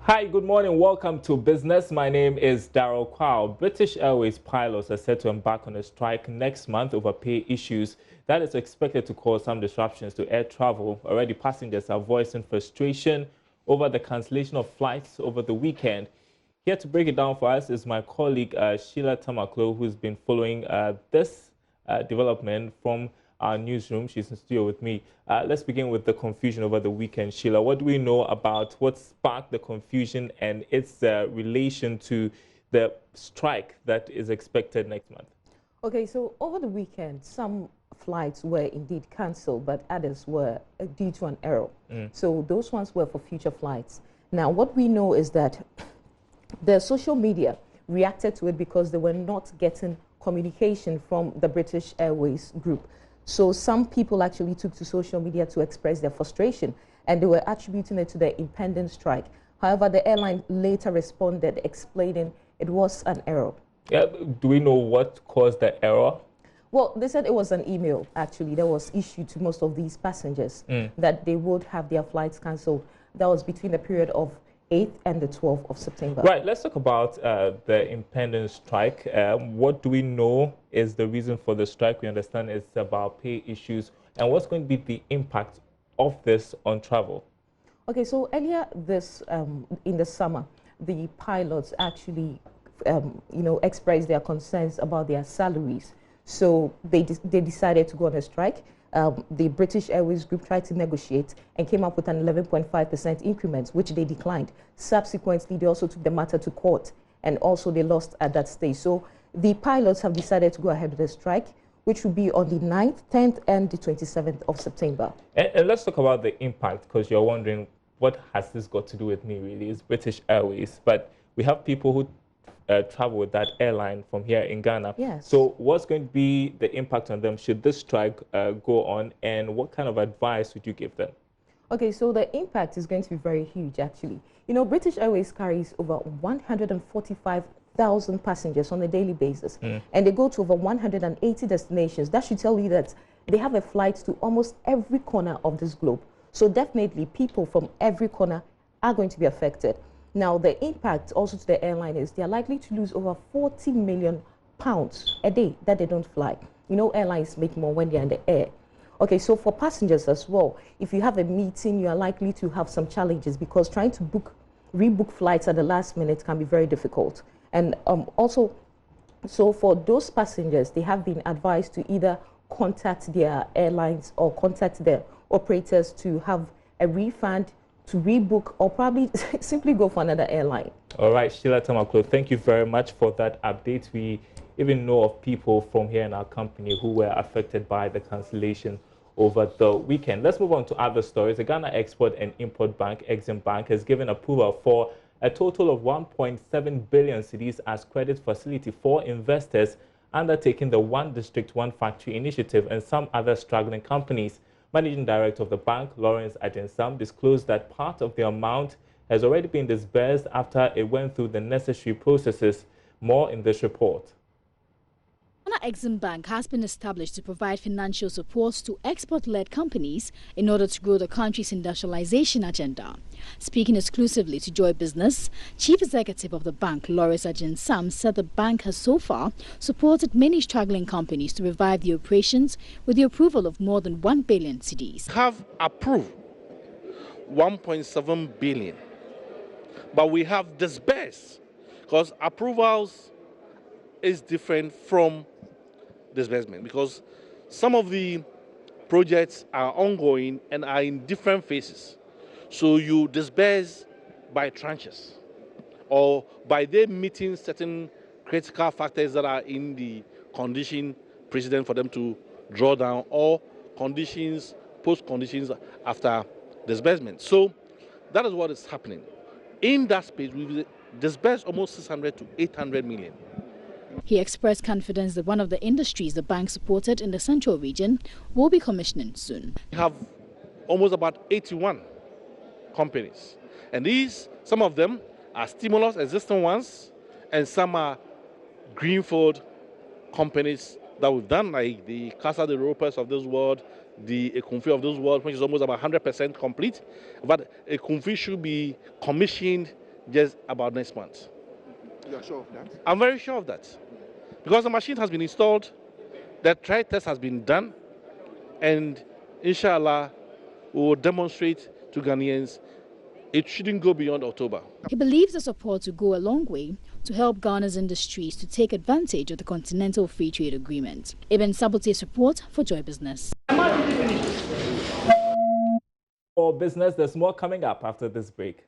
Hi, good morning. Welcome to Business. My name is Darrell Kwao. British Airways pilots are set to embark on a strike next month over pay issues that is expected to cause some disruptions to air travel. Already, passengers are voicing frustration over the cancellation of flights over the weekend. Here to break it down for us is my colleague Sheila Tamaklo, who's been following this development from our newsroom. She's in studio with me. Let's begin with the confusion over the weekend. Sheila, what do we know about what sparked the confusion and its relation to the strike that is expected next month? Okay, so over the weekend, some flights were indeed cancelled, but others were due to an error. So those ones were for future flights. Now, what we know is that the social media reacted to it because they were not getting communication from the British Airways group. So some people actually took to social media to express their frustration, and they were attributing it to the impending strike. However, the airline later responded, explaining it was an error. Yeah, do we know what caused the error? Well, they said it was an email, actually, that was issued to most of these passengers that they would have their flights cancelled. That was between the period of 8th and the 12th of September. Right, let's talk about the impending strike. What do we know is the reason for the strike? We understand it's about pay issues. And what's going to be the impact of this on travel? Okay, so earlier this, in the summer, the pilots actually, expressed their concerns about their salaries. So they decided to go on a strike. The British Airways group tried to negotiate and came up with an 11.5% increment, which they declined. Subsequently, they also took the matter to court, and also they lost at that stage. So the pilots have decided to go ahead with the strike, which will be on the 9th, 10th, and the 27th of September. And let's talk about the impact, because you're wondering, what has this got to do with me, really? It's British Airways. But we have people who travel with that airline from here in Ghana. Yes. So what's going to be the impact on them should this strike go on, and what kind of advice would you give them? Okay, so the impact is going to be very huge, actually. You know, British Airways carries over 145,000 passengers on a daily basis, and they go to over 180 destinations. That should tell you that they have a flight to almost every corner of this globe. So definitely people from every corner are going to be affected. Now, the impact also to the airline is they are likely to lose over 40 million pounds a day that they don't fly. You know, airlines make more when they're in the air. Okay, so for passengers as well, if you have a meeting, you are likely to have some challenges because trying to rebook flights at the last minute can be very difficult. And also, so for those passengers, they have been advised to either contact their airlines or contact their operators to have a refund, to rebook, or probably simply go for another airline. All right, Sheila Tamaklo, thank you very much for that update. We even know of people from here in our company who were affected by the cancellation over the weekend. Let's move on to other stories. The Ghana Export and Import Bank, Exim Bank, has given approval for a total of 1.7 billion cedis as credit facility for investors undertaking the One District, One Factory initiative and some other struggling companies. Managing Director of the bank, Lawrence Ajensam, disclosed that part of the amount has already been disbursed after it went through the necessary processes. More in this report. Ghana Exim Bank has been established to provide financial support to export-led companies in order to grow the country's industrialization agenda. Speaking exclusively to Joy Business, Chief Executive of the bank, Lawrence Ajensam, said the bank has so far supported many struggling companies to revive the operations with the approval of more than 1 billion cedis. Have approved 1.7 billion, but we have disbursed because approvals is different from disbursement because some of the projects are ongoing and are in different phases. So you disburse by tranches or by them meeting certain critical factors that are in the condition precedent for them to draw down or conditions, post conditions after disbursement. So that is what is happening. In that space, we've disbursed almost 600 to 800 million. He expressed confidence that one of the industries the bank supported in the central region will be commissioning soon. We have almost about 81 companies, and some of them are stimulus existing ones, and some are greenfield companies that we've done, like the Casa de Ropers of this world, the Ekunfi of this world, which is almost about 100% complete. But Ekunfi should be commissioned just about next month. You are sure of that? I'm very sure of that. Because the machine has been installed, the trial test has been done, and inshallah, we will demonstrate to Ghanaians it shouldn't go beyond October. He believes the support will go a long way to help Ghana's industries to take advantage of the Continental Free Trade Agreement. Ibn Sabote's report for Joy Business. For business, there's more coming up after this break.